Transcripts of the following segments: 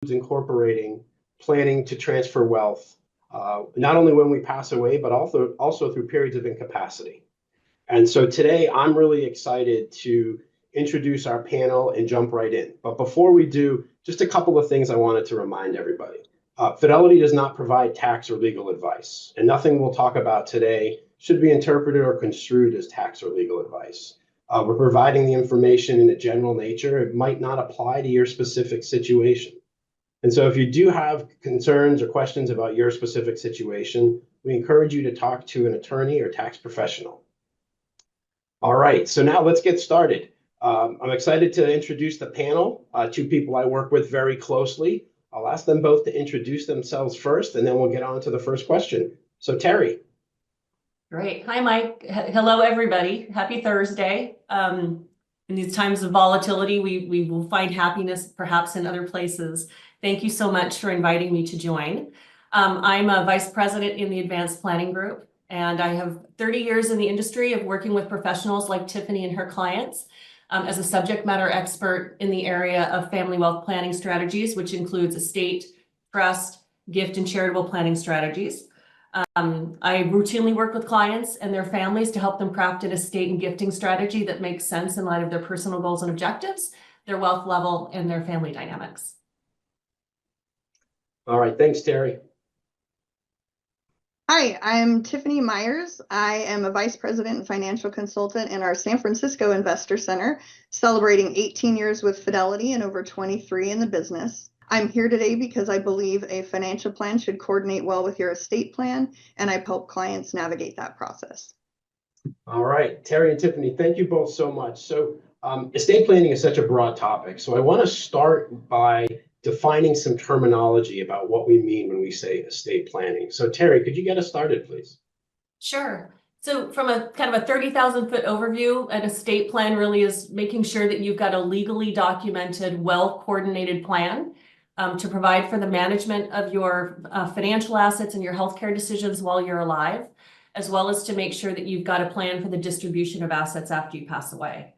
incorporating planning to transfer wealth, not only when we pass away, but also through periods of incapacity. And so today I'm really excited to introduce our panel and jump right in. But before we do, just a couple of things I wanted to remind everybody. Fidelity does not provide tax or legal advice, and nothing we'll talk about today should be interpreted or construed as tax or legal advice. We're providing the information in a general nature. It might not apply to your specific situation. And so if you do have concerns or questions about your specific situation, we encourage you to talk to an attorney or tax professional. All right, so now let's get started. I'm excited to introduce the panel, two people I work with very closely. I'll ask them both to introduce themselves first, and then we'll get on to the first question. So Terry. Great. Hi, Mike. Hello, everybody. Happy Thursday. In these times of volatility, we will find happiness perhaps in other places. Thank you so much for inviting me to join. I'm a vice president in the Advanced Planning Group, and I have 30 years in the industry of working with professionals like Tiffany and her clients as a subject matter expert in the area of family wealth planning strategies, which includes estate, trust, gift, and charitable planning strategies. I routinely work with clients and their families to help them craft an estate and gifting strategy that makes sense in light of their personal goals and objectives, their wealth level, and their family dynamics. All right, thanks, Terry. Hi, I'm Tiffany Myers. I am a vice president and financial consultant in our San Francisco Investor Center, celebrating 18 years with Fidelity and over 23 in the business. I'm here today because I believe a financial plan should coordinate well with your estate plan, and I help clients navigate that process. All right, Terry and Tiffany, thank you both so much. So estate planning is such a broad topic. So I want to start by defining some terminology about what we mean when we say estate planning. So Terry, could you get us started, please? Sure. So from a kind of a 30,000-foot overview, an estate plan really is making sure that you've got a legally documented, well-coordinated plan to provide for the management of your financial assets and your healthcare decisions while you're alive, as well as to make sure that you've got a plan for the distribution of assets after you pass away.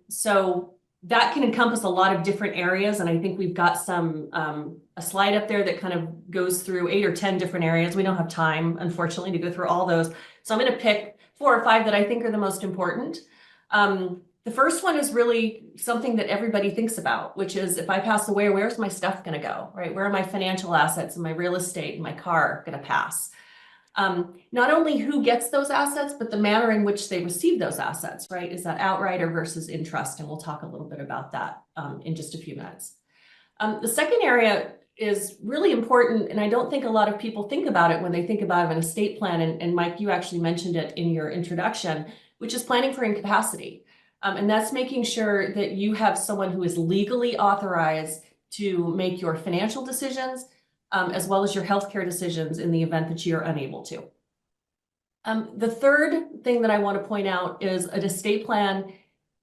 So that can encompass a lot of different areas, and I think we've got a slide up there that kind of goes through 8 or 10 different areas. We don't have time, unfortunately, to go through all those. So I'm going to pick 4 or 5 that I think are the most important. The first one is really something that everybody thinks about, which is if I pass away, where's my stuff going to go, right? Where are my financial assets and my real estate and my car going to pass? Not only who gets those assets, but the manner in which they receive those assets, right? Is that outright or versus in trust? And we'll talk a little bit about that in just a few minutes. The second area is really important, and I don't think a lot of people think about it when they think about an estate plan. And Mike, you actually mentioned it in your introduction, which is planning for incapacity. And that's making sure that you have someone who is legally authorized to make your financial decisions, as well as your healthcare decisions in the event that you're unable to. The third thing that I want to point out is an estate plan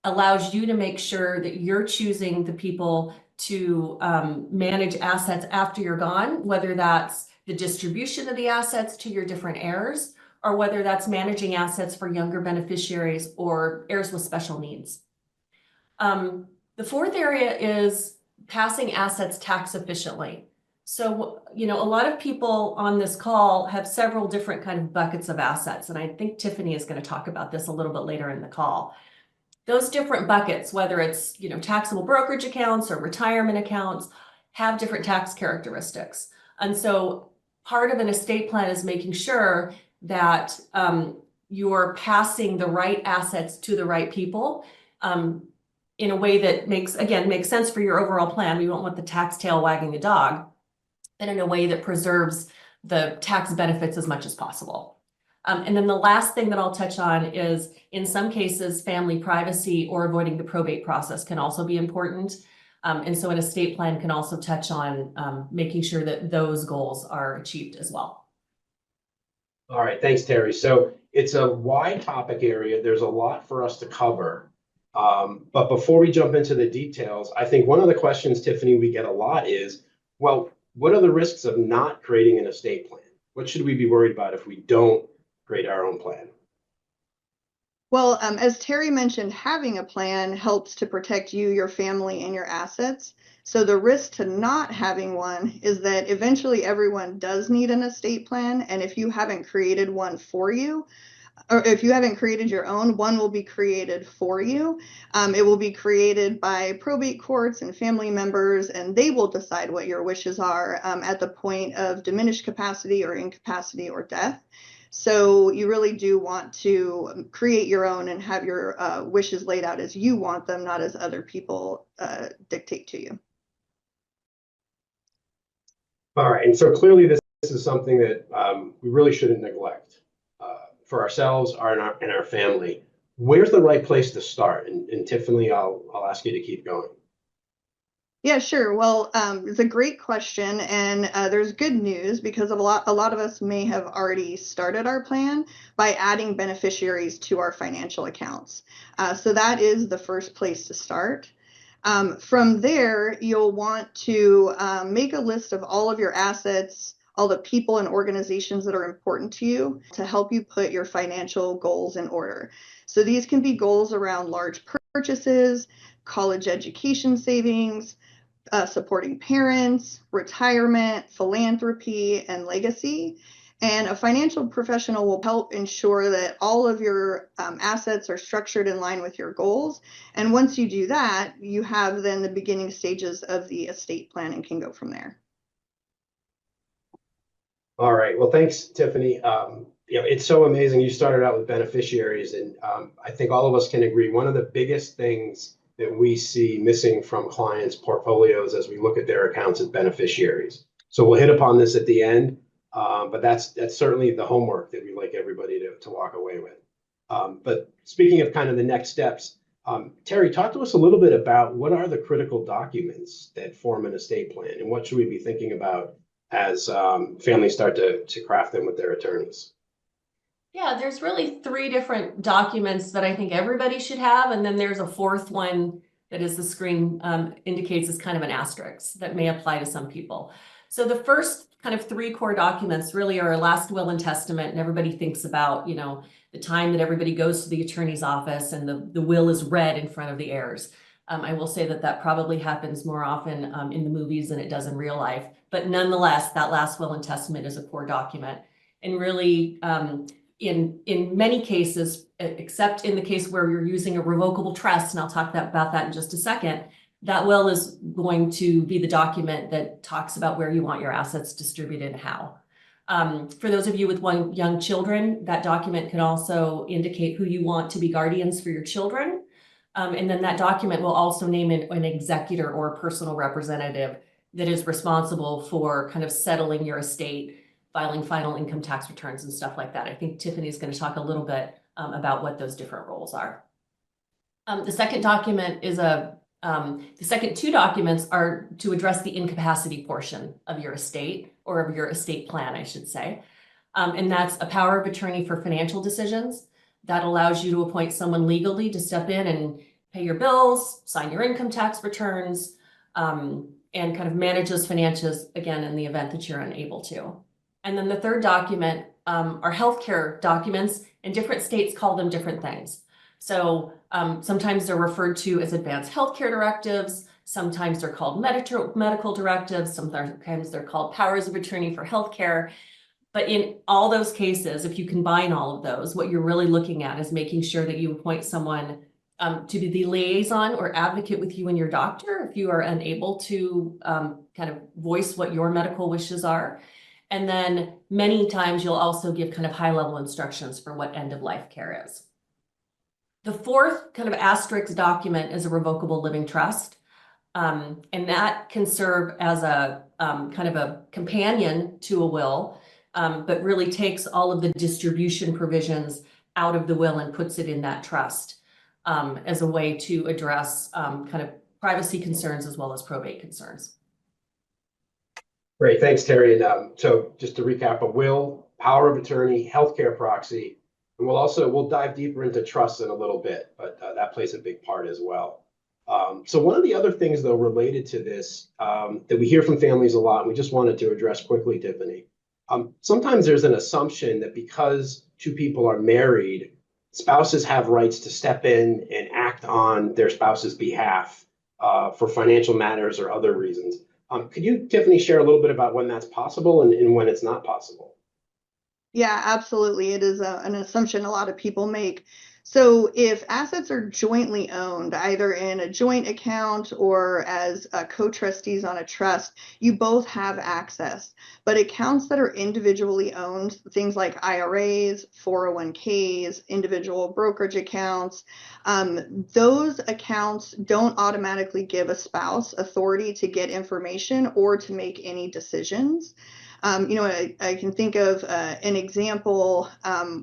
allows you to make sure that you're choosing the people to manage assets after you're gone, whether that's the distribution of the assets to your different heirs, or whether that's managing assets for younger beneficiaries or heirs with special needs. The fourth area is passing assets tax efficiently. So, a lot of people on this call have several different kind of buckets of assets, and I think Tiffany is going to talk about this a little bit later in the call. Those different buckets, whether it's, taxable brokerage accounts or retirement accounts, have different tax characteristics. And so part of an estate plan is making sure that you're passing the right assets to the right people in a way that makes sense for your overall plan. We don't want the tax tail wagging the dog, and in a way that preserves the tax benefits as much as possible. And then the last thing that I'll touch on is, in some cases, family privacy or avoiding the probate process can also be important. And so an estate plan can also touch on making sure that those goals are achieved as well. All right, thanks, Terry. So it's a wide topic area. There's a lot for us to cover. But before we jump into the details, I think one of the questions, Tiffany, we get a lot is, well, what are the risks of not creating an estate plan? What should we be worried about if we don't create our own plan? Well, as Terry mentioned, having a plan helps to protect you, your family, and your assets. So the risk to not having one is that eventually everyone does need an estate plan. And if you haven't created one for you, or if you haven't created your own, one will be created for you. It will be created by probate courts and family members, and they will decide what your wishes are at the point of diminished capacity or incapacity or death. So you really do want to create your own and have your wishes laid out as you want them, not as other people dictate to you. All right, and so clearly this is something that we really shouldn't neglect for ourselves and our family. Where's the right place to start? And Tiffany, I'll ask you to keep going. Yeah, sure. Well, it's a great question, and there's good news because a lot of us may have already started our plan by adding beneficiaries to our financial accounts. So that is the first place to start. From there, you'll want to make a list of all of your assets, all the people and organizations that are important to you to help you put your financial goals in order. So these can be goals around large purchases, college education savings, supporting parents, retirement, philanthropy, and legacy. And a financial professional will help ensure that all of your assets are structured in line with your goals. And once you do that, you have then the beginning stages of the estate plan and can go from there. All right. Well, thanks, Tiffany. It's so amazing. You started out with beneficiaries, and I think all of us can agree one of the biggest things that we see missing from clients' portfolios as we look at their accounts is beneficiaries. So we'll hit upon this at the end, but that's certainly the homework that we like everybody to walk away with. But speaking of kind of the next steps, Terry, talk to us a little bit about what are the critical documents that form an estate plan, and what should we be thinking about as families start to craft them with their attorneys? Yeah, there's really three different documents that I think everybody should have. And then there's a fourth one that, as the screen indicates, is kind of an asterisk that may apply to some people. So the first kind of three core documents really are a last will and testament. And everybody thinks about, the time that everybody goes to the attorney's office and the will is read in front of the heirs. I will say that probably happens more often in the movies than it does in real life. But nonetheless, that last will and testament is a core document. And really, in many cases, except in the case where you're using a revocable trust, and I'll talk about that in just a second, that will is going to be the document that talks about where you want your assets distributed and how. For those of you with young children, that document can also indicate who you want to be guardians for your children. And then that document will also name an executor or a personal representative that is responsible for kind of settling your estate, filing final income tax returns and stuff like that. I think Tiffany's going to talk a little bit about what those different roles are. The second document is the second two documents are to address the incapacity portion of your estate, or of your estate plan, I should say. And that's a power of attorney for financial decisions. That allows you to appoint someone legally to step in and pay your bills, sign your income tax returns, and kind of manage those finances, again, in the event that you're unable to. And then the third document are healthcare documents, and different states call them different things. So sometimes they're referred to as advanced healthcare directives. Sometimes they're called medical directives. Sometimes they're called powers of attorney for healthcare. But in all those cases, if you combine all of those, what you're really looking at is making sure that you appoint someone to be the liaison or advocate with you and your doctor if you are unable to kind of voice what your medical wishes are. And then many times you'll also give kind of high-level instructions for what end-of-life care is. The fourth kind of asterisk document is a revocable living trust. And that can serve as a kind of a companion to a will, but really takes all of the distribution provisions out of the will and puts it in that trust as a way to address kind of privacy concerns as well as probate concerns. Great, thanks, Terry. And so just to recap, a will, power of attorney, healthcare proxy, and we'll dive deeper into trusts in a little bit, but that plays a big part as well. So one of the other things, though, related to this that we hear from families a lot, and we just wanted to address quickly, Tiffany, sometimes there's an assumption that because two people are married, spouses have rights to step in and act on their spouse's behalf for financial matters or other reasons. Could you, Tiffany, share a little bit about when that's possible and when it's not possible? Yeah, absolutely. It is an assumption a lot of people make. So if assets are jointly owned, either in a joint account or as co-trustees on a trust, you both have access. But accounts that are individually owned, things like IRAs, 401ks, individual brokerage accounts, those accounts don't automatically give a spouse authority to get information or to make any decisions. I can think of an example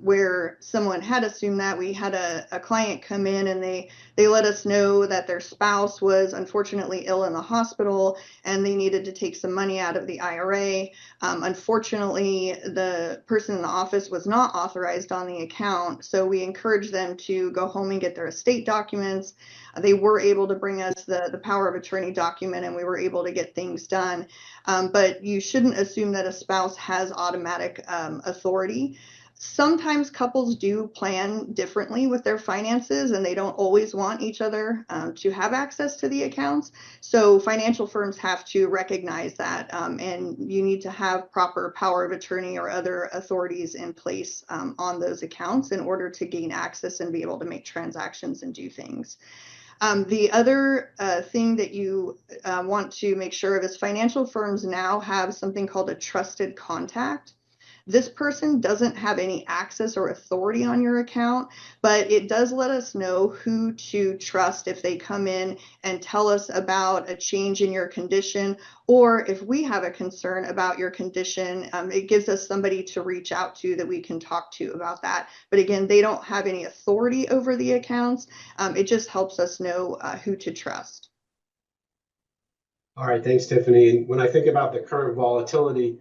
where someone had assumed that we had a client come in and they let us know that their spouse was unfortunately ill in the hospital and they needed to take some money out of the IRA. Unfortunately, the person in the office was not authorized on the account, so we encouraged them to go home and get their estate documents. They were able to bring us the power of attorney document and we were able to get things done. But you shouldn't assume that a spouse has automatic authority. Sometimes couples do plan differently with their finances and they don't always want each other to have access to the accounts. So financial firms have to recognize that and you need to have proper power of attorney or other authorities in place on those accounts in order to gain access and be able to make transactions and do things. The other thing that you want to make sure of is financial firms now have something called a trusted contact. This person doesn't have any access or authority on your account, but it does let us know who to trust if they come in and tell us about a change in your condition, or if we have a concern about your condition, it gives us somebody to reach out to that we can talk to about that. But again, they don't have any authority over the accounts. It just helps us know who to trust. All right, thanks, Tiffany. And when I think about the current volatility,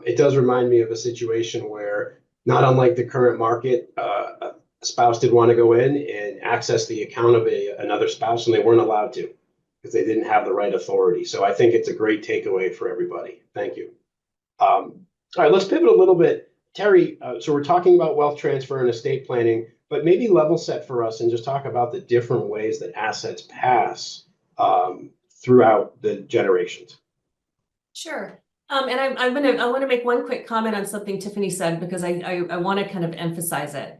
it does remind me of a situation where, not unlike the current market, a spouse did want to go in and access the account of another spouse, and they weren't allowed to because they didn't have the right authority. So I think it's a great takeaway for everybody. Thank you. All right, let's pivot a little bit. Terry, so we're talking about wealth transfer and estate planning, but maybe level set for us and just talk about the different ways that assets pass throughout the generations. Sure. And I want to make one quick comment on something Tiffany said because I want to kind of emphasize it.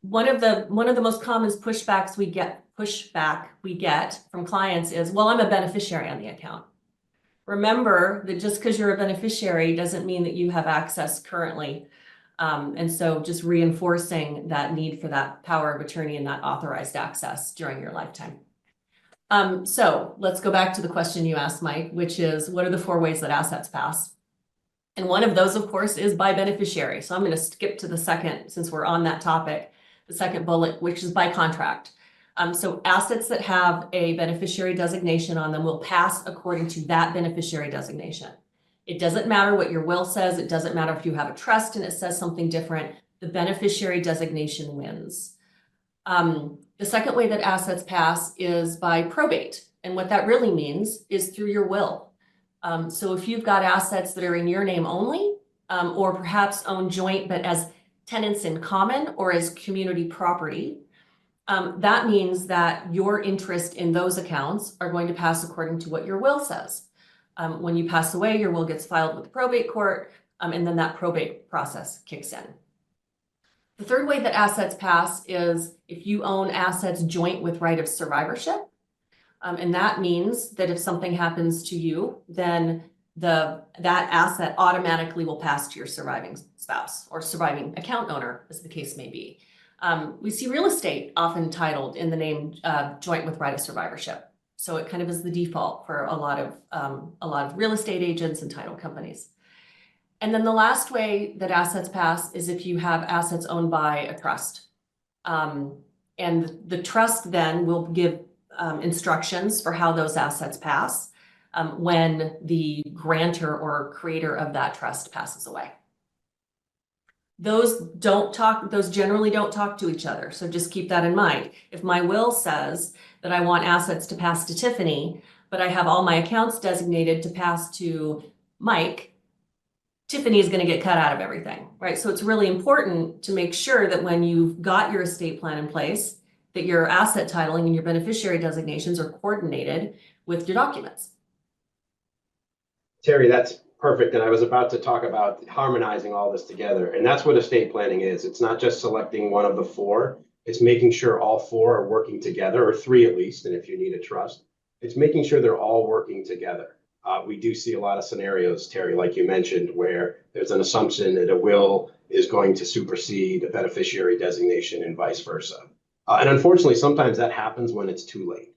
One of the most common pushback we get from clients is, well, I'm a beneficiary on the account. Remember that just because you're a beneficiary doesn't mean that you have access currently. And so just reinforcing that need for that power of attorney and that authorized access during your lifetime. So let's go back to the question you asked, Mike, which is, what are the 4 ways that assets pass? And one of those, of course, is by beneficiary. So I'm going to skip to the second, since we're on that topic, the second bullet, which is by contract. So assets that have a beneficiary designation on them will pass according to that beneficiary designation. It doesn't matter what your will says. It doesn't matter if you have a trust and it says something different. The beneficiary designation wins. The second way that assets pass is by probate. And what that really means is through your will. So if you've got assets that are in your name only, or perhaps owned joint, but as tenants in common or as community property, that means that your interest in those accounts are going to pass according to what your will says. When you pass away, your will gets filed with the probate court, and then that probate process kicks in. The third way that assets pass is if you own assets joint with right of survivorship. And that means that if something happens to you, then that asset automatically will pass to your surviving spouse or surviving account owner, as the case may be. We see real estate often titled in the name joint with right of survivorship. So it kind of is the default for a lot of real estate agents and title companies. And then the last way that assets pass is if you have assets owned by a trust. And the trust then will give instructions for how those assets pass when the grantor or creator of that trust passes away. Those generally don't talk to each other. So just keep that in mind. If my will says that I want assets to pass to Tiffany, but I have all my accounts designated to pass to Mike, Tiffany is going to get cut out of everything, right? So it's really important to make sure that when you've got your estate plan in place, that your asset titling and your beneficiary designations are coordinated with your documents. Terry, that's perfect. And I was about to talk about harmonizing all this together. And that's what estate planning is. It's not just selecting one of the four. It's making sure all four are working together, or three at least. And if you need a trust, it's making sure they're all working together. We do see a lot of scenarios, Terry, like you mentioned, where there's an assumption that a will is going to supersede a beneficiary designation and vice versa. And unfortunately, sometimes that happens when it's too late.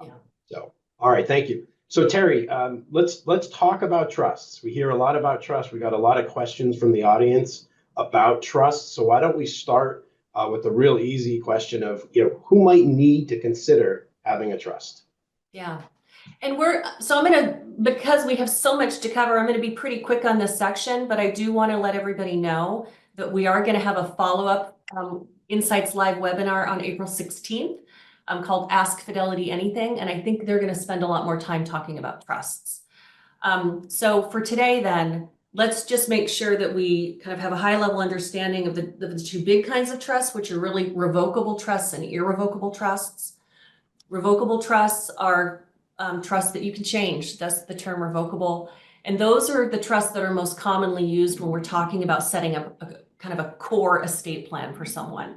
Yeah. So, all right, thank you. So Terry, let's talk about trusts. We hear a lot about trust. We got a lot of questions from the audience about trusts. So why don't we start with the real easy question of, who might need to consider having a trust? Yeah. And because we have so much to cover, I'm going to be pretty quick on this section, but I do want to let everybody know that we are going to have a follow-up Insights Live webinar on April 16th. Called Ask Fidelity Anything, and I think they're going to spend a lot more time talking about trusts. So for today then, let's just make sure that we kind of have a high-level understanding of the two big kinds of trusts, which are really revocable trusts and irrevocable trusts. Revocable trusts are trusts that you can change. That's the term revocable. And those are the trusts that are most commonly used when we're talking about setting up a kind of a core estate plan for someone.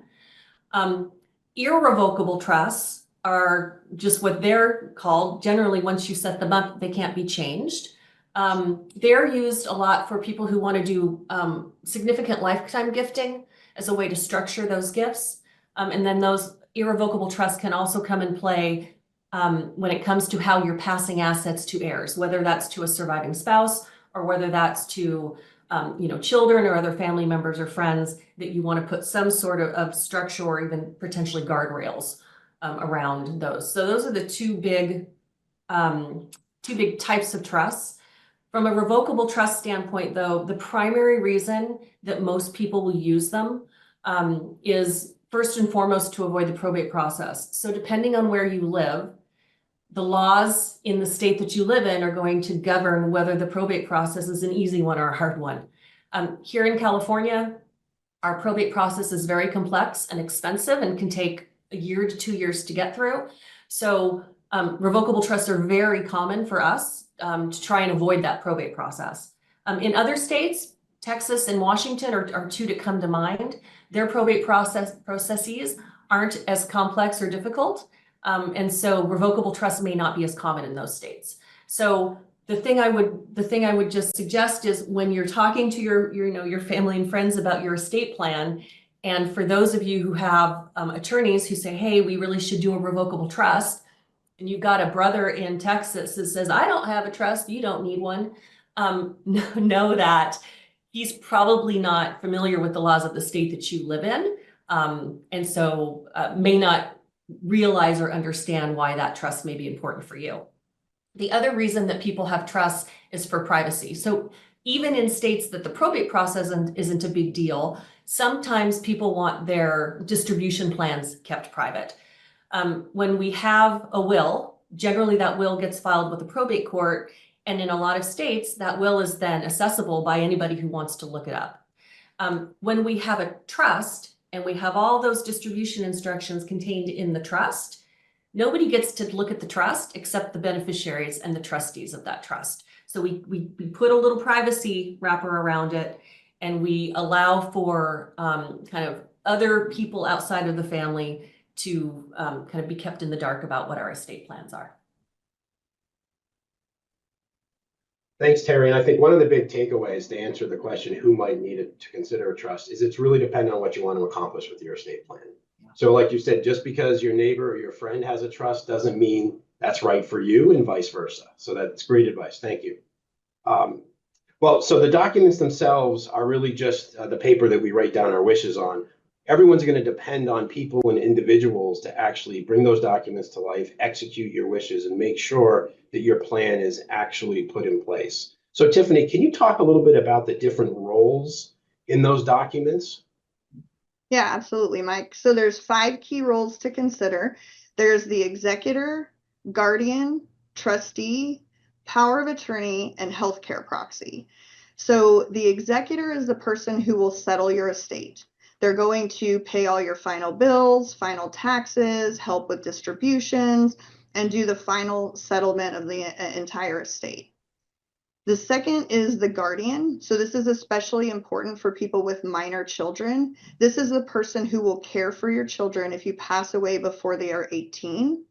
Irrevocable trusts are just what they're called. Generally, once you set them up, they can't be changed. They're used a lot for people who want to do significant lifetime gifting as a way to structure those gifts. And then those irrevocable trusts can also come in play when it comes to how you're passing assets to heirs, whether that's to a surviving spouse or whether that's to children or other family members or friends that you want to put some sort of structure or even potentially guardrails around those. So those are the two big types of trusts. From a revocable trust standpoint, though, the primary reason that most people will use them is first and foremost to avoid the probate process. So depending on where you live, the laws in the state that you live in are going to govern whether the probate process is an easy one or a hard one. Here in California, our probate process is very complex and expensive and can take a year to 2 years to get through. So revocable trusts are very common for us to try and avoid that probate process. In other states, Texas and Washington are two that come to mind. Their probate processes aren't as complex or difficult. And so revocable trusts may not be as common in those states. So the thing I would just suggest is when you're talking to your family and friends about your estate plan, and for those of you who have attorneys who say, hey, we really should do a revocable trust, and you've got a brother in Texas that says, I don't have a trust, you don't need one, know that he's probably not familiar with the laws of the state that you live in, and so may not realize or understand why that trust may be important for you. The other reason that people have trusts is for privacy. So even in states that the probate process isn't a big deal, sometimes people want their distribution plans kept private. When we have a will, generally that will gets filed with the probate court, and in a lot of states, that will is then accessible by anybody who wants to look it up. When we have a trust and we have all those distribution instructions contained in the trust, nobody gets to look at the trust except the beneficiaries and the trustees of that trust. So we put a little privacy wrapper around it, and we allow for kind of other people outside of the family to kind of be kept in the dark about what our estate plans are. Thanks, Terry. And I think one of the big takeaways to answer the question, who might need it to consider a trust, is it's really dependent on what you want to accomplish with your estate plan. Yeah. So like you said, just because your neighbor or your friend has a trust doesn't mean that's right for you, and vice versa. So that's great advice. Thank you. Well, so the documents themselves are really just the paper that we write down our wishes on. Everyone's going to depend on people and individuals to actually bring those documents to life, execute your wishes, and make sure that your plan is actually put in place. So Tiffany, can you talk a little bit about the different roles in those documents? Yeah, absolutely, Mike. So there's 5 key roles to consider. There's the executor, guardian, trustee, power of attorney, and healthcare proxy. So the executor is the person who will settle your estate. They're going to pay all your final bills, final taxes, help with distributions, and do the final settlement of the entire estate. The second is the guardian. So this is especially important for people with minor children. This is the person who will care for your children if you pass away before they are 18.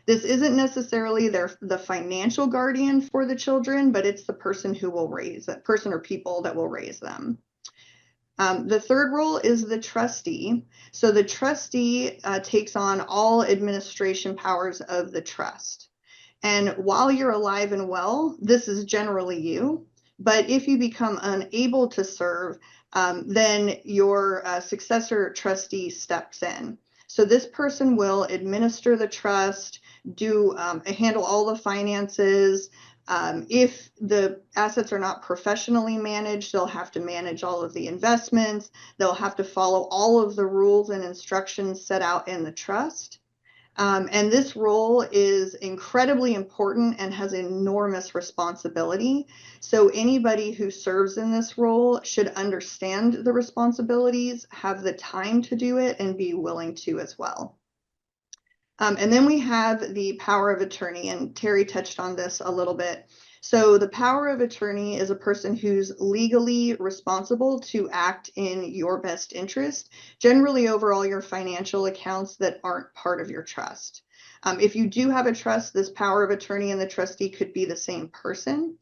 This isn't necessarily the financial guardian for the children, but it's the person who will raise that person or people that will raise them. The third role is the trustee. So the trustee takes on all administration powers of the trust. And while you're alive and well, this is generally you. But if you become unable to serve, then your successor trustee steps in. So this person will administer the trust, handle all the finances. If the assets are not professionally managed, they'll have to manage all of the investments. They'll have to follow all of the rules and instructions set out in the trust. And this role is incredibly important and has enormous responsibility. So anybody who serves in this role should understand the responsibilities, have the time to do it, and be willing to as well. And then we have the power of attorney, and Terry touched on this a little bit. So the power of attorney is a person who's legally responsible to act in your best interest, generally over all your financial accounts that aren't part of your trust. If you do have a trust, this power of attorney and the trustee could be the same person.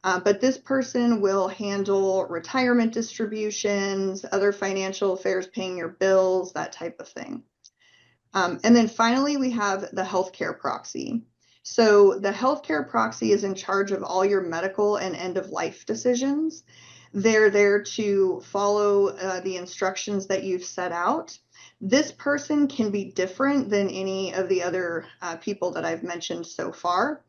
But this person will handle retirement distributions, other financial affairs, paying your bills, that type of thing. And then finally, we have the healthcare proxy. So the healthcare proxy is in charge of all your medical and end-of-life decisions. They're there to follow the instructions that you've set out. This person can be different than any of the other people that I've mentioned so far.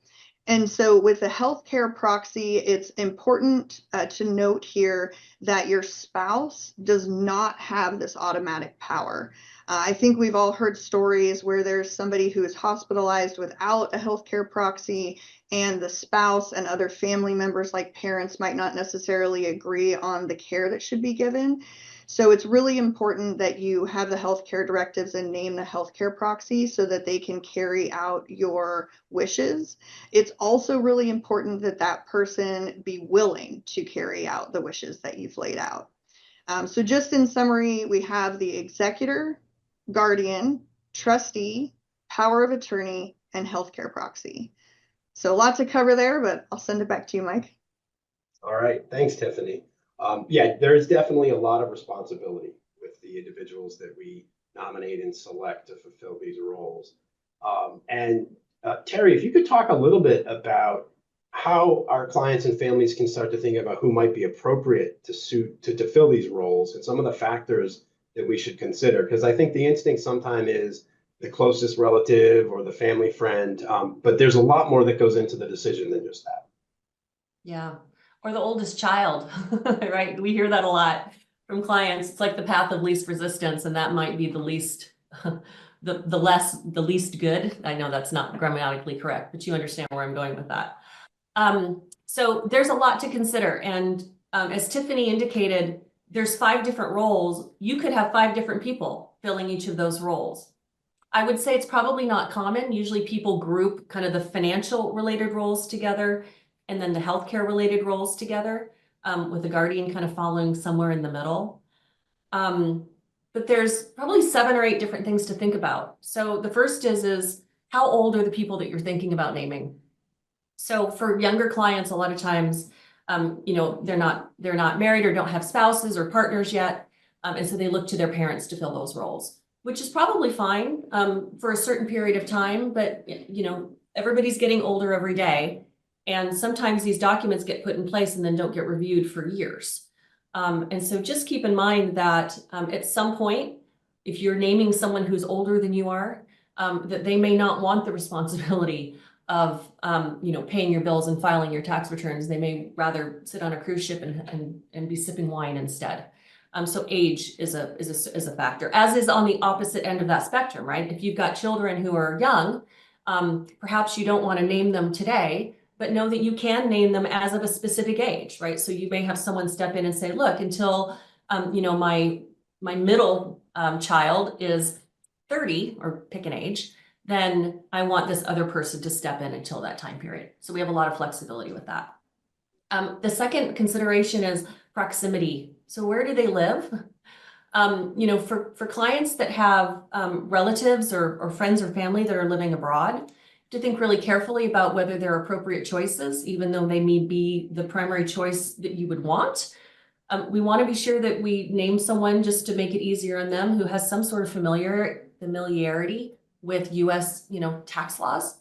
And so with the healthcare proxy, it's important to note here that your spouse does not have this automatic power. I think we've all heard stories where there's somebody who is hospitalized without a healthcare proxy, and the spouse and other family members like parents might not necessarily agree on the care that should be given. So it's really important that you have the healthcare directives and name the healthcare proxy so that they can carry out your wishes. It's also really important that that person be willing to carry out the wishes that you've laid out. So just in summary, we have the executor, guardian, trustee, power of attorney, and healthcare proxy. So lots to cover there, but I'll send it back to you, Mike. All right, thanks, Tiffany. Yeah, there is definitely a lot of responsibility with the individuals that we nominate and select to fulfill these roles. Terry, if you could talk a little bit about how our clients and families can start to think about who might be appropriate to fill these roles and some of the factors that we should consider, because I think the instinct sometimes is the closest relative or the family friend, but there's a lot more that goes into the decision than just that. Yeah, or the oldest child, right? We hear that a lot from clients. It's like the path of least resistance, and that might be the least, the least good. I know that's not grammatically correct, but you understand where I'm going with that. So there's a lot to consider, and as Tiffany indicated, there's 5 different roles. You could have 5 different people filling each of those roles. I would say it's probably not common. Usually people group kind of the financial related roles together and then the healthcare related roles together, with the guardian kind of following somewhere in the middle. But there's probably 7 or 8 different things to think about. So the first is how old are the people that you're thinking about naming? So for younger clients, a lot of times, they're not married or don't have spouses or partners yet. And so they look to their parents to fill those roles, which is probably fine for a certain period of time. But, everybody's getting older every day. And sometimes these documents get put in place and then don't get reviewed for years. And so just keep in mind that at some point, if you're naming someone who's older than you are, that they may not want the responsibility of paying your bills and filing your tax returns. They may rather sit on a cruise ship and be sipping wine instead. So age is a factor, as is on the opposite end of that spectrum, right? If you've got children who are young, perhaps you don't want to name them today, but know that you can name them as of a specific age, right? So you may have someone step in and say, look, until my my middle child is 30, or pick an age, then I want this other person to step in until that time period. So we have a lot of flexibility with that. The second consideration is proximity. So where do they live? For clients that have relatives or friends or family that are living abroad, to think really carefully about whether they're appropriate choices, even though they may be the primary choice that you would want. We want to be sure that we name someone just to make it easier on them who has some sort of familiarity with US, tax laws.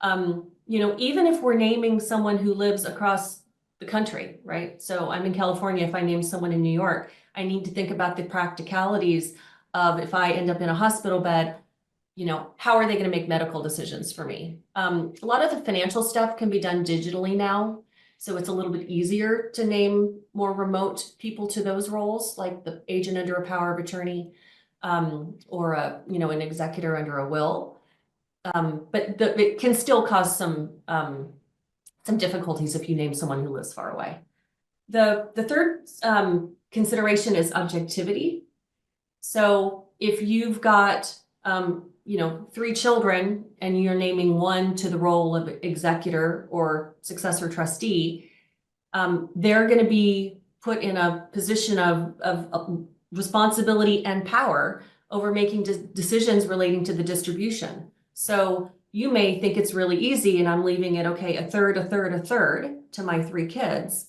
Even if we're naming someone who lives across the country, right? So I'm in California. If I name someone in New York, I need to think about the practicalities of if I end up in a hospital bed, how are they going to make medical decisions for me? A lot of the financial stuff can be done digitally now. So it's a little bit easier to name more remote people to those roles, like the agent under a power of attorney, or an executor under a will. But it can still cause some difficulties if you name someone who lives far away. The third consideration is objectivity. So if you've got 3 children and you're naming one to the role of executor or successor trustee, they're going to be put in a position of responsibility and power over making decisions relating to the distribution. So you may think it's really easy and I'm leaving it, okay, a third to my 3 kids.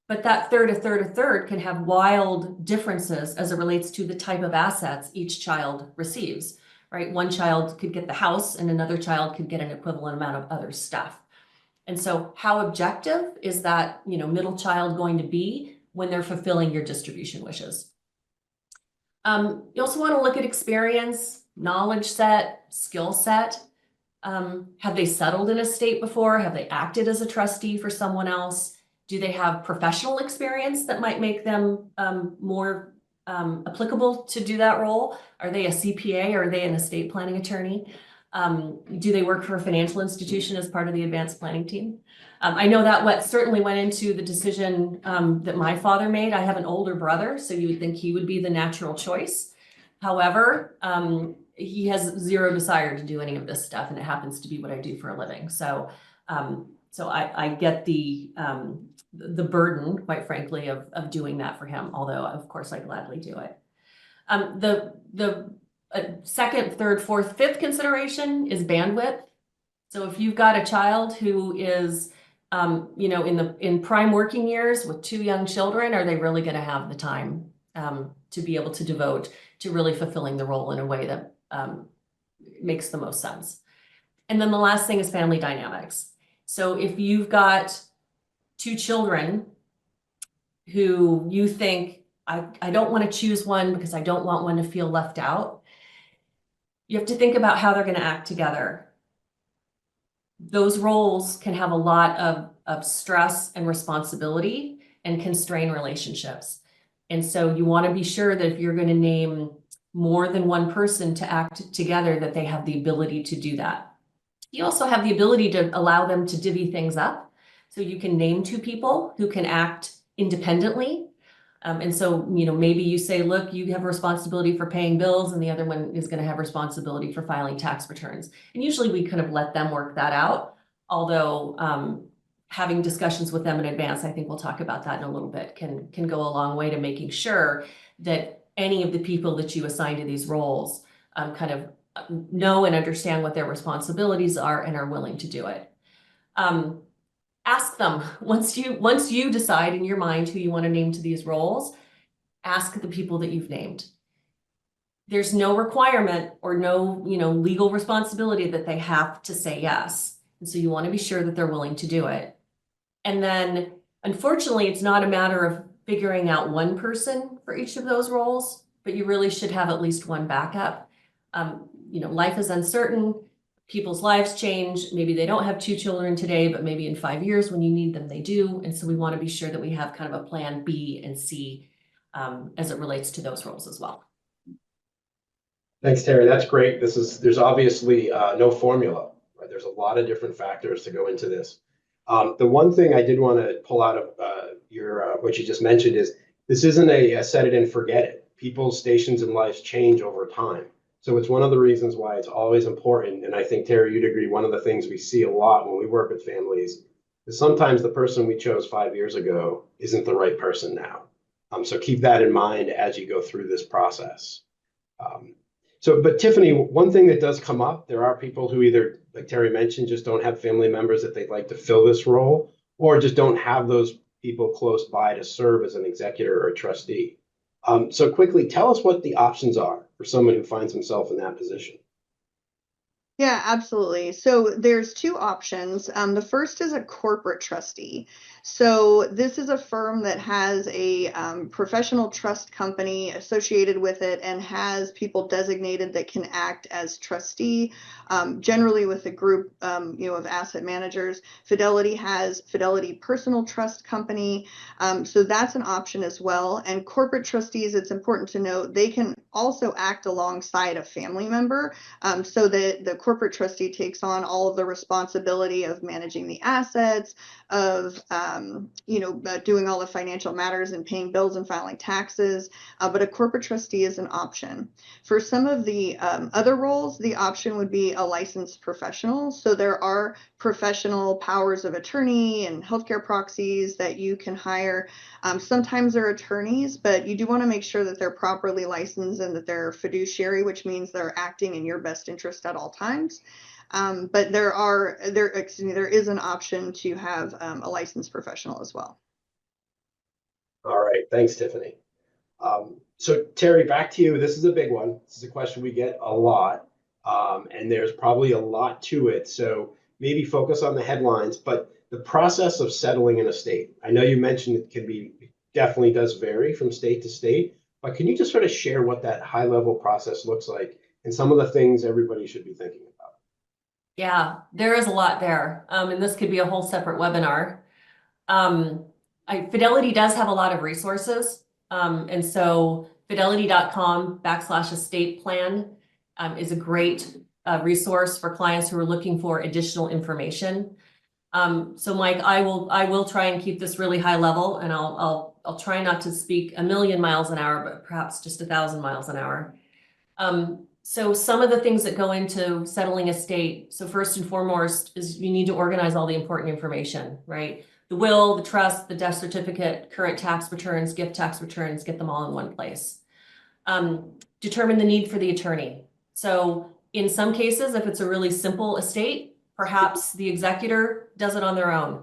But that a third can have wild differences as it relates to the type of assets each child receives, right? One child could get the house and another child could get an equivalent amount of other stuff. And so how objective is that, middle child going to be when they're fulfilling your distribution wishes? You also want to look at experience, knowledge set, skill set. Have they settled in a state before? Have they acted as a trustee for someone else? Do they have professional experience that might make them more applicable to do that role? Are they a CPA or are they an estate planning attorney? Do they work for a financial institution as part of the advanced planning team? I know that certainly went into the decision that my father made. I have an older brother, so you would think he would be the natural choice. However, he has zero desire to do any of this stuff, and it happens to be what I do for a living. So I get the burden, quite frankly, of doing that for him, although of course I gladly do it. The second, third, fourth, fifth consideration is bandwidth. So if you've got a child who is in prime working years with 2 young children, are they really going to have the time to be able to devote to really fulfilling the role in a way that makes the most sense? And then the last thing is family dynamics. So if you've got 2 children who you think, I don't want to choose one because I don't want one to feel left out, you have to think about how they're going to act together. Those roles can have a lot of stress and responsibility and constrain relationships. And so you want to be sure that if you're going to name more than one person to act together, that they have the ability to do that. You also have the ability to allow them to divvy things up. So you can name 2 people who can act independently. And so, maybe you say, look, you have a responsibility for paying bills and the other one is going to have responsibility for filing tax returns. And usually we kind of let them work that out. Although having discussions with them in advance, I think we'll talk about that in a little bit, can go a long way to making sure that any of the people that you assign to these roles kind of know and understand what their responsibilities are and are willing to do it. Ask them, once you decide in your mind who you want to name to these roles, ask the people that you've named. There's no requirement or no, legal responsibility that they have to say yes. And so you want to be sure that they're willing to do it. And then, unfortunately, it's not a matter of figuring out one person for each of those roles, but you really should have at least one backup. Life is uncertain. People's lives change. Maybe they don't have 2 children today, but maybe in 5 years when you need them, they do. And so we want to be sure that we have kind of a plan B and C as it relates to those roles as well. Thanks, Terry. That's great. There's obviously no formula, right? There's a lot of different factors to go into this. The one thing I did want to pull out of what you just mentioned is this isn't a set it and forget it. people's stations in life change over time. So it's one of the reasons why it's always important. And I think, Terry, you'd agree, one of the things we see a lot when we work with families is sometimes the person we chose 5 years ago isn't the right person now. So keep that in mind as you go through this process. But Tiffany, one thing that does come up, there are people who either, like Terry mentioned, just don't have family members that they'd like to fill this role, or just don't have those people close by to serve as an executor or a trustee. So quickly, tell us what the options are for someone who finds himself in that position. Yeah, absolutely. So there's two options. The first is a corporate trustee. So this is a firm that has a professional trust company associated with it and has people designated that can act as trustee, generally with a group, of asset managers. Fidelity has Fidelity Personal Trust Company. So that's an option as well. And corporate trustees, it's important to note, they can also act alongside a family member, so that the corporate trustee takes on all of the responsibility of managing the assets, of doing all the financial matters and paying bills and filing taxes. But a corporate trustee is an option. For some of the other roles, the option would be a licensed professional. So there are professional powers of attorney and healthcare proxies that you can hire. Sometimes they're attorneys, but you do want to make sure that they're properly licensed and that they're fiduciary, which means they're acting in your best interest at all times. But there is an option to have a licensed professional as well. All right, thanks, Tiffany. So Terry, back to you. This is a big one. This is a question we get a lot, and there's probably a lot to it. So maybe focus on the headlines, but the process of settling an estate. I know you mentioned it definitely does vary from state to state, but can you just sort of share what that high level process looks like and some of the things everybody should be thinking about? Yeah, there is a lot there. And this could be a whole separate webinar. Fidelity does have a lot of resources. And so fidelity.com/estate plan is a great resource for clients who are looking for additional information. So Mike, I will try and keep this really high level, and I'll try not to speak a million miles an hour, but perhaps just 1,000 miles an hour. So some of the things that go into settling estate. So first and foremost is you need to organize all the important information, right? The will, the trust, the death certificate, current tax returns, gift tax returns, get them all in one place. Determine the need for the attorney. So in some cases, if it's a really simple estate, perhaps the executor does it on their own.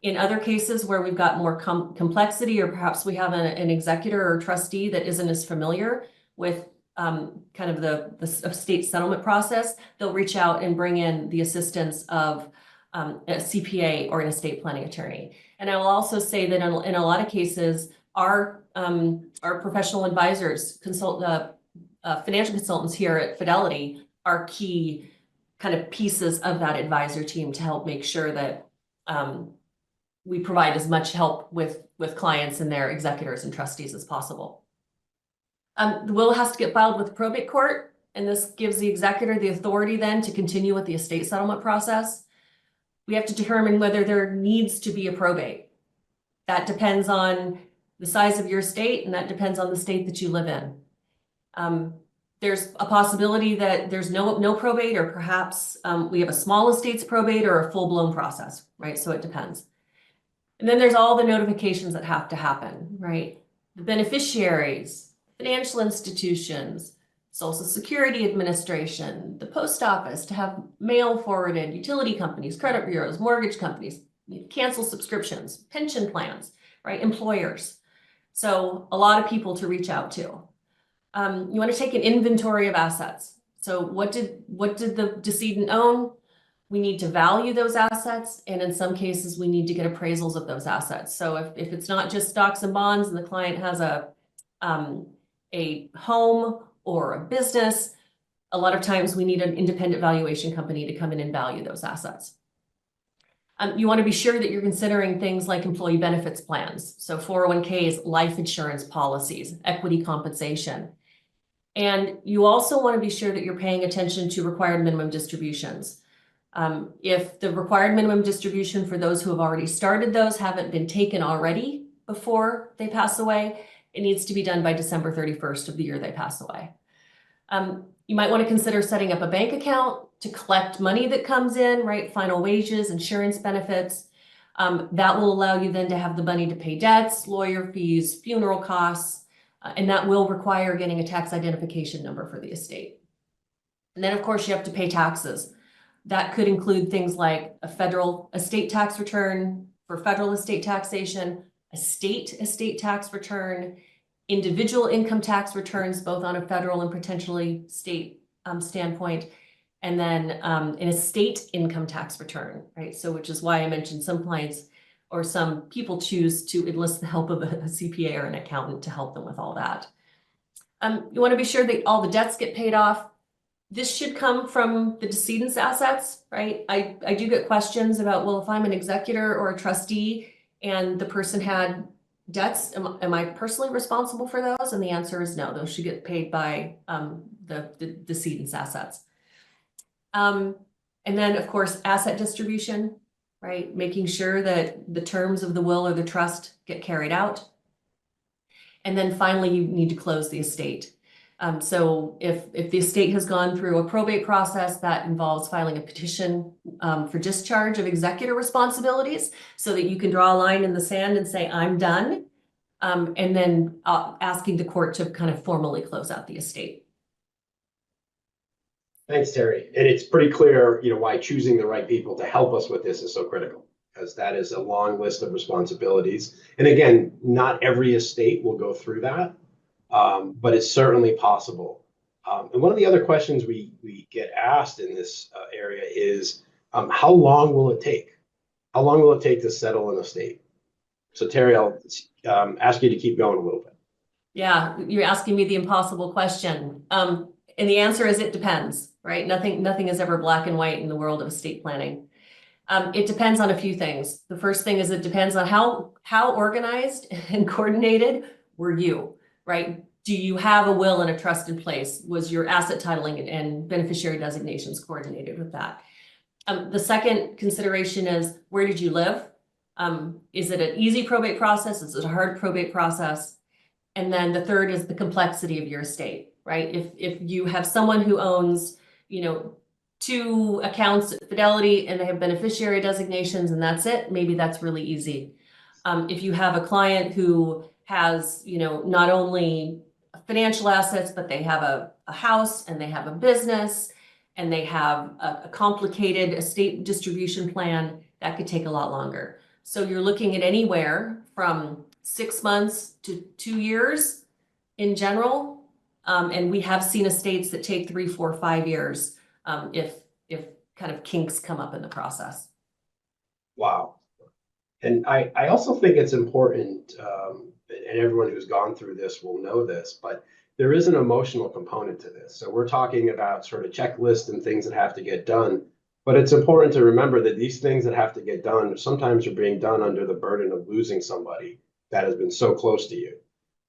In other cases where we've got more complexity, or perhaps we have an executor or trustee that isn't as familiar with kind of the estate settlement process, they'll reach out and bring in the assistance of a CPA or an estate planning attorney. And I will also say that in a lot of cases, our professional advisors, financial consultants here at Fidelity are key kind of pieces of that advisor team to help make sure that we provide as much help with clients and their executors and trustees as possible. The will has to get filed with probate court, and this gives the executor the authority then to continue with the estate settlement process. We have to determine whether there needs to be a probate. That depends on the size of your estate, and that depends on the state that you live in. There's a possibility that there's no probate, or perhaps we have a small estates probate or a full-blown process, right? So it depends. And then there's all the notifications that have to happen, right? The beneficiaries, financial institutions, Social Security Administration, the post office to have mail forwarded, utility companies, credit bureaus, mortgage companies, cancel subscriptions, pension plans, right? Employers. So a lot of people to reach out to. You want to take an inventory of assets. So what did the decedent own? We need to value those assets, and in some cases, we need to get appraisals of those assets. So if it's not just stocks and bonds, and the client has a home or a business, a lot of times we need an independent valuation company to come in and value those assets. You want to be sure that you're considering things like employee benefits plans, so 401ks, life insurance policies, equity compensation. And you also want to be sure that you're paying attention to required minimum distributions. If the required minimum distribution for those who have already started those haven't been taken already before they pass away, it needs to be done by December 31st of the year they pass away. You might want to consider setting up a bank account to collect money that comes in, right? Final wages, insurance benefits. That will allow you then to have the money to pay debts, lawyer fees, funeral costs, and that will require getting a tax identification number for the estate. And then, of course, you have to pay taxes. That could include things like a federal estate tax return for federal estate taxation, a state estate tax return, individual income tax returns, both on a federal and potentially state standpoint, and then an estate income tax return, right? So which is why I mentioned some clients or some people choose to enlist the help of a CPA or an accountant to help them with all that. You want to be sure that all the debts get paid off. This should come from the decedent's assets, right? I do get questions about, well, if I'm an executor or a trustee and the person had debts, am I personally responsible for those? And the answer is no, those should get paid by the decedent's assets. And then, of course, asset distribution, right? Making sure that the terms of the will or the trust get carried out. And then finally, you need to close the estate. So if the estate has gone through a probate process, that involves filing a petition for discharge of executor responsibilities so that you can draw a line in the sand and say, I'm done. And then asking the court to kind of formally close out the estate. Thanks, Terry. And it's pretty clear, why choosing the right people to help us with this is so critical, because that is a long list of responsibilities. And again, not every estate will go through that, but it's certainly possible. And one of the other questions we get asked in this area is, how long will it take? How long will it take to settle an estate? So Terry, I'll ask you to keep going a little bit. Yeah, you're asking me the impossible question. And the answer is it depends, right? Nothing is ever black and white in the world of estate planning. It depends on a few things. The first thing is it depends on how organized and coordinated were you, right? Do you have a will and a trust in place? Was your asset titling and beneficiary designations coordinated with that? The second consideration is, where did you live? Is it an easy probate process? Is it a hard probate process? And then the third is the complexity of your estate, right? If you have someone who owns, 2 accounts at Fidelity and they have beneficiary designations and that's it, maybe that's really easy. If you have a client who has, not only financial assets, but they have a house and they have a business and they have a complicated estate distribution plan, that could take a lot longer. So you're looking at anywhere from 6 months to 2 years in general. And we have seen estates that take 3, 4, 5 years if kind of kinks come up in the process. Wow. And I also think it's important, and everyone who's gone through this will know this, but there is an emotional component to this. So we're talking about sort of checklists and things that have to get done. But it's important to remember that these things that have to get done sometimes are being done under the burden of losing somebody that has been so close to you.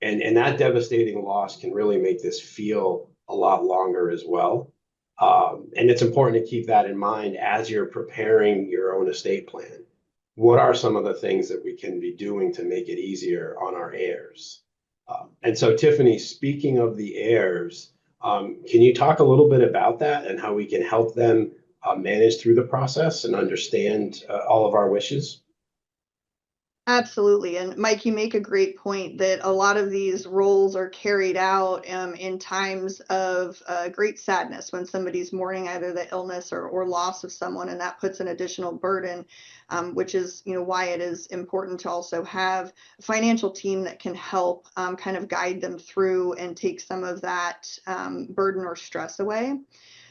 And that devastating loss can really make this feel a lot longer as well. And it's important to keep that in mind as you're preparing your own estate plan. What are some of the things that we can be doing to make it easier on our heirs? And so, Tiffany, speaking of the heirs, can you talk a little bit about that and how we can help them manage through the process and understand all of our wishes? Absolutely. And Mike, you make a great point that a lot of these roles are carried out in times of great sadness when somebody's mourning either the illness or loss of someone, and that puts an additional burden, which is why it is important to also have a financial team that can help kind of guide them through and take some of that burden or stress away.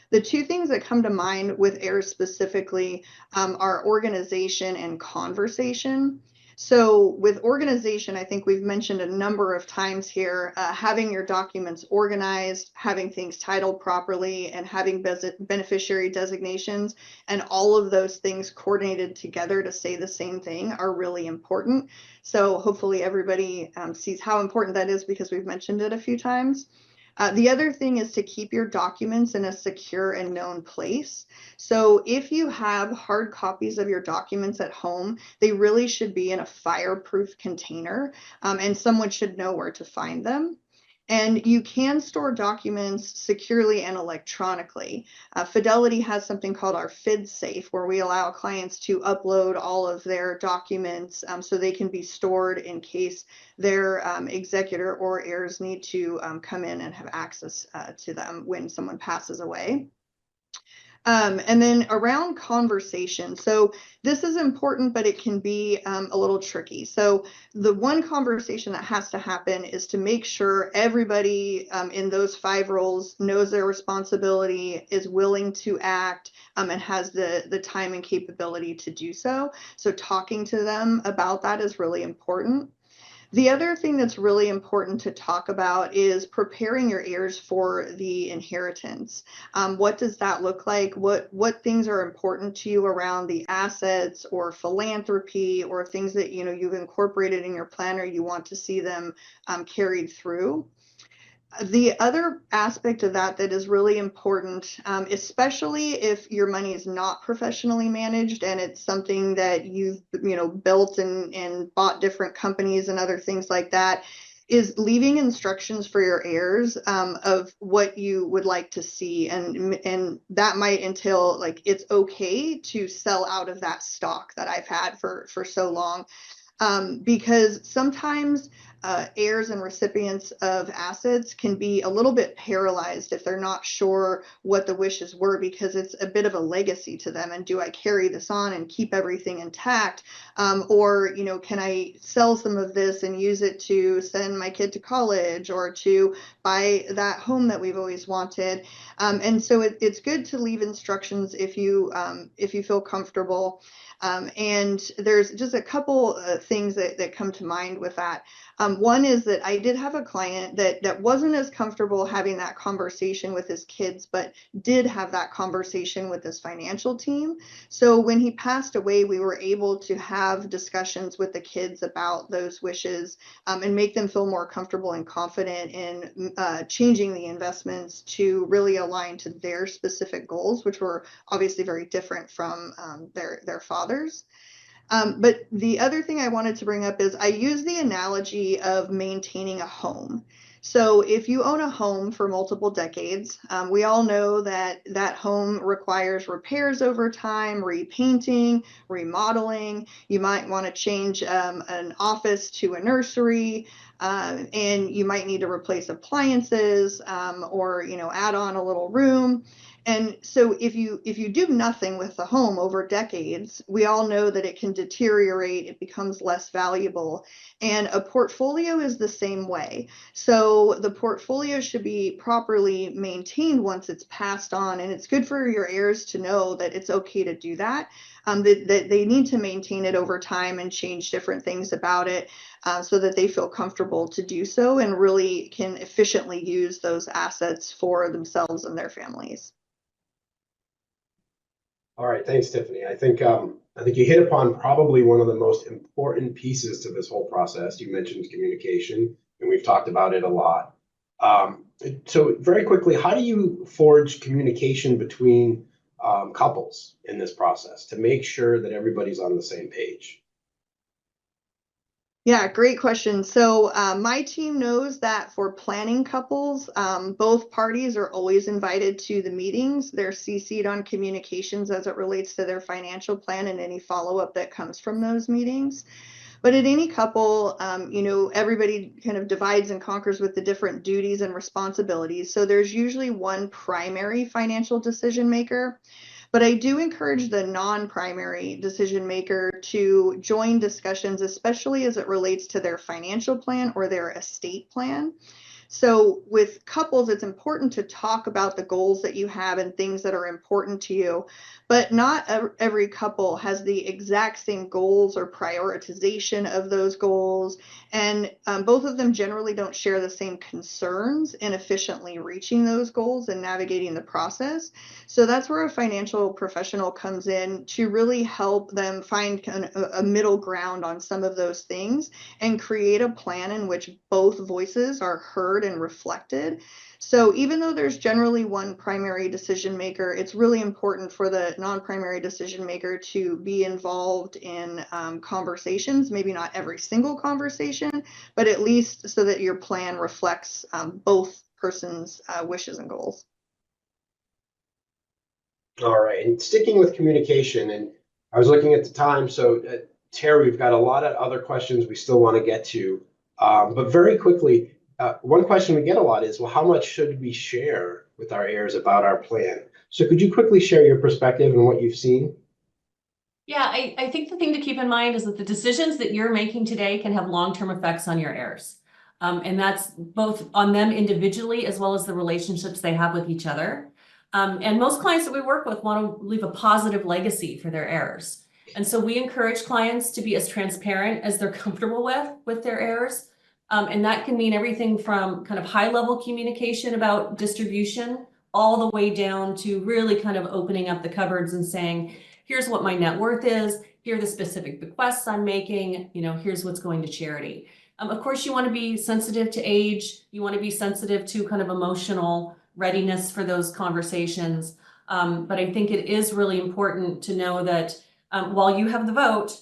The 2 things that come to mind with heirs specifically are organization and conversation. So with organization, I think we've mentioned a number of times here, having your documents organized, having things titled properly, and having beneficiary designations, and all of those things coordinated together to say the same thing are really important. So hopefully everybody sees how important that is because we've mentioned it a few times. The other thing is to keep your documents in a secure and known place. So if you have hard copies of your documents at home, they really should be in a fireproof container, and someone should know where to find them. And you can store documents securely and electronically. Fidelity has something called our FID safe, where we allow clients to upload all of their documents so they can be stored in case their executor or heirs need to come in and have access to them when someone passes away. And then around conversation. So this is important, but it can be a little tricky. So the one conversation that has to happen is to make sure everybody in those 5 roles knows their responsibility, is willing to act, and has the time and capability to do so. So talking to them about that is really important. The other thing that's really important to talk about is preparing your heirs for the inheritance. What does that look like? What things are important to you around the assets or philanthropy or things that you've incorporated in your plan or you want to see them carried through? The other aspect of that is really important, especially if your money is not professionally managed and it's something that you've built and bought different companies and other things like that, is leaving instructions for your heirs of what you would like to see, and that might entail like it's okay to sell out of that stock that I've had for so long. Because sometimes heirs and recipients of assets can be a little bit paralyzed if they're not sure what the wishes were, because it's a bit of a legacy to them. And do I carry this on and keep everything intact? Or, can I sell some of this and use it to send my kid to college or to buy that home that we've always wanted? And so it's good to leave instructions if you feel comfortable. And there's just a couple things that come to mind with that. One is that I did have a client that wasn't as comfortable having that conversation with his kids, but did have that conversation with his financial team. So when he passed away, we were able to have discussions with the kids about those wishes and make them feel more comfortable and confident in changing the investments to really align to their specific goals, which were obviously very different from their father's. But the other thing I wanted to bring up is I use the analogy of maintaining a home. So if you own a home for multiple decades, we all know that that home requires repairs over time, repainting, remodeling. You might want to change an office to a nursery, and you might need to replace appliances or add on a little room. And so if you do nothing with the home over decades, we all know that it can deteriorate, it becomes less valuable. And a portfolio is the same way. So the portfolio should be properly maintained once it's passed on, and it's good for your heirs to know that it's okay to do that. That they need to maintain it over time and change different things about it so that they feel comfortable to do so and really can efficiently use those assets for themselves and their families. All right, thanks, Tiffany. I think you hit upon probably one of the most important pieces to this whole process. You mentioned communication, and we've talked about it a lot. So very quickly, how do you forge communication between couples in this process to make sure that everybody's on the same page? Yeah, great question. So my team knows that for planning couples, both parties are always invited to the meetings. They're CC'd on communications as it relates to their financial plan and any follow-up that comes from those meetings. But at any couple, everybody kind of divides and conquers with the different duties and responsibilities. So there's usually one primary financial decision maker. But I do encourage the non-primary decision maker to join discussions, especially as it relates to their financial plan or their estate plan. So with couples, it's important to talk about the goals that you have and things that are important to you, but not every couple has the exact same goals or prioritization of those goals. And both of them generally don't share the same concerns in efficiently reaching those goals and navigating the process. So that's where a financial professional comes in to really help them find a middle ground on some of those things and create a plan in which both voices are heard and reflected. So even though there's generally one primary decision maker, it's really important for the non-primary decision maker to be involved in conversations, maybe not every single conversation, but at least so that your plan reflects both persons' wishes and goals. All right, and sticking with communication, and I was looking at the time, so Terry, we've got a lot of other questions we still want to get to, but very quickly, one question we get a lot is, well, how much should we share with our heirs about our plan? So could you quickly share your perspective and what you've seen? Yeah, I think the thing to keep in mind is that the decisions that you're making today can have long-term effects on your heirs. And that's both on them individually as well as the relationships they have with each other. And most clients that we work with want to leave a positive legacy for their heirs. And so we encourage clients to be as transparent as they're comfortable with their heirs. And that can mean everything from kind of high-level communication about distribution all the way down to really kind of opening up the cupboards and saying, here's what my net worth is, here are the specific bequests I'm making, here's what's going to charity. Of course, you want to be sensitive to age, you want to be sensitive to kind of emotional readiness for those conversations. But I think it is really important to know that while you have the vote,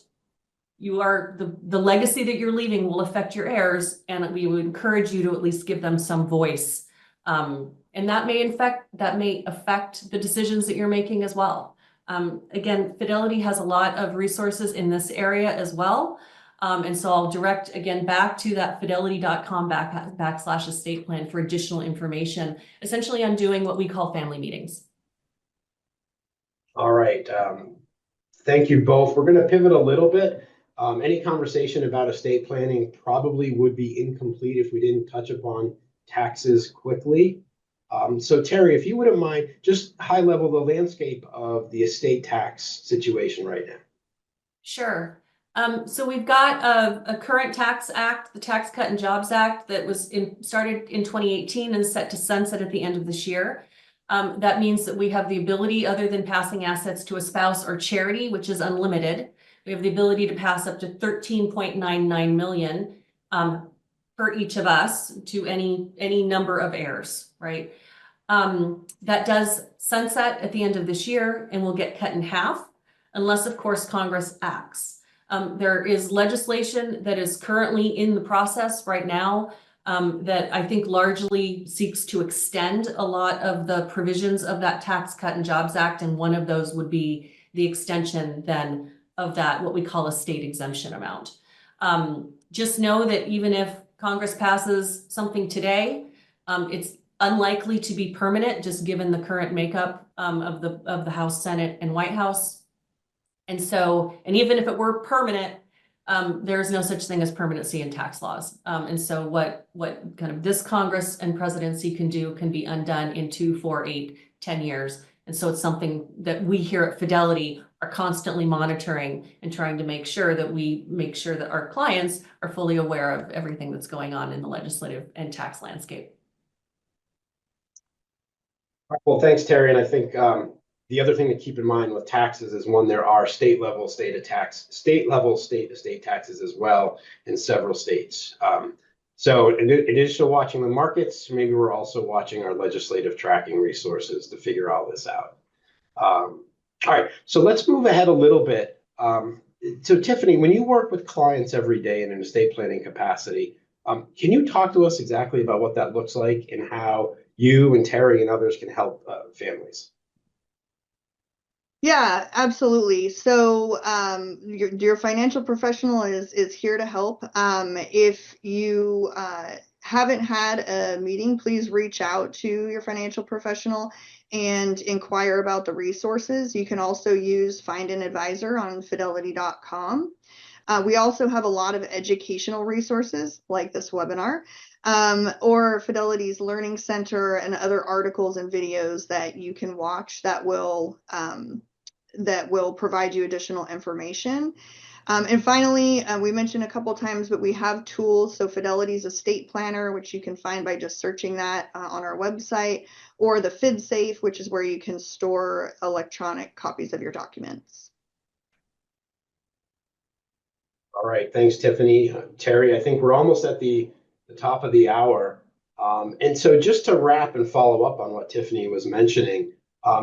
you are the legacy that you're leaving will affect your heirs, and we would encourage you to at least give them some voice. And that may affect the decisions that you're making as well. Again, Fidelity has a lot of resources in this area as well. And so I'll direct again back to that fidelity.com /estate plan for additional information, essentially on doing what we call family meetings. All right. Thank you both. We're going to pivot a little bit. Any conversation about estate planning probably would be incomplete if we didn't touch upon taxes quickly. So Terry, if you wouldn't mind, just high level the landscape of the estate tax situation right now. Sure. So we've got a current tax act, the Tax Cut and Jobs Act, that was started in 2018 and set to sunset at the end of this year. That means that we have the ability, other than passing assets to a spouse or charity, which is unlimited, we have the ability to pass up to 13.99 million per each of us to any number of heirs, right? That does sunset at the end of this year and will get cut in half, unless, of course, Congress acts. There is legislation that is currently in the process right now that I think largely seeks to extend a lot of the provisions of that Tax Cut and Jobs Act, and one of those would be the extension then of that, what we call a state exemption amount. Just know that even if Congress passes something today, it's unlikely to be permanent, just given the current makeup of the House, Senate, and White House. And even if it were permanent, there's no such thing as permanency in tax laws. And so what kind of this Congress and presidency can do can be undone in 2, 4, 8, 10 years. And so it's something that we here at Fidelity are constantly monitoring and trying to make sure that our clients are fully aware of everything that's going on in the legislative and tax landscape. Well, thanks, Terry. And I think the other thing to keep in mind with taxes is, one, there are state level state estate taxes as well in several states. So in addition to watching the markets, maybe we're also watching our legislative tracking resources to figure all this out. All right, so let's move ahead a little bit. So Tiffany, when you work with clients every day in an estate planning capacity, can you talk to us exactly about what that looks like and how you and Terry and others can help families? Yeah, absolutely. So your financial professional is here to help. If you haven't had a meeting, please reach out to your financial professional and inquire about the resources. You can also use Find an Advisor on fidelity.com. We also have a lot of educational resources like this webinar, or Fidelity's Learning Center and other articles and videos that you can watch that will provide you additional information. And finally, we mentioned a couple times, but we have tools. So Fidelity's Estate Planner, which you can find by just searching that on our website, or the FidSafe, which is where you can store electronic copies of your documents. All right, thanks, Tiffany. Terry, I think we're almost at the top of the hour. And so just to wrap and follow up on what Tiffany was mentioning,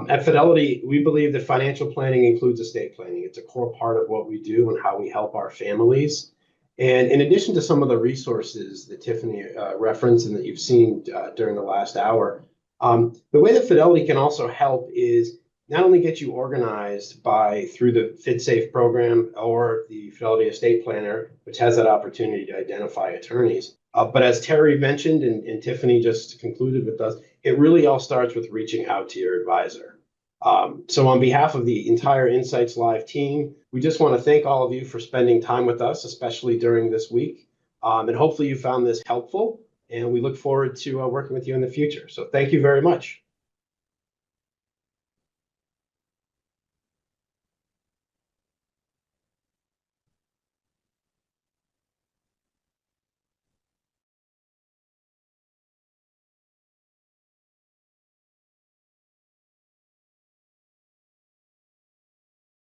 at Fidelity, we believe that financial planning includes estate planning. It's a core part of what we do and how we help our families. And in addition to some of the resources that Tiffany referenced and that you've seen during the last hour, the way that Fidelity can also help is not only get you organized through the FidSafe program or the Fidelity Estate Planner, which has that opportunity to identify attorneys, but as Terry mentioned and Tiffany just concluded with us, it really all starts with reaching out to your advisor. So on behalf of the entire Insights Live team, we just want to thank all of you for spending time with us, especially during this week. And hopefully you found this helpful, and we look forward to working with you in the future. So thank you very much.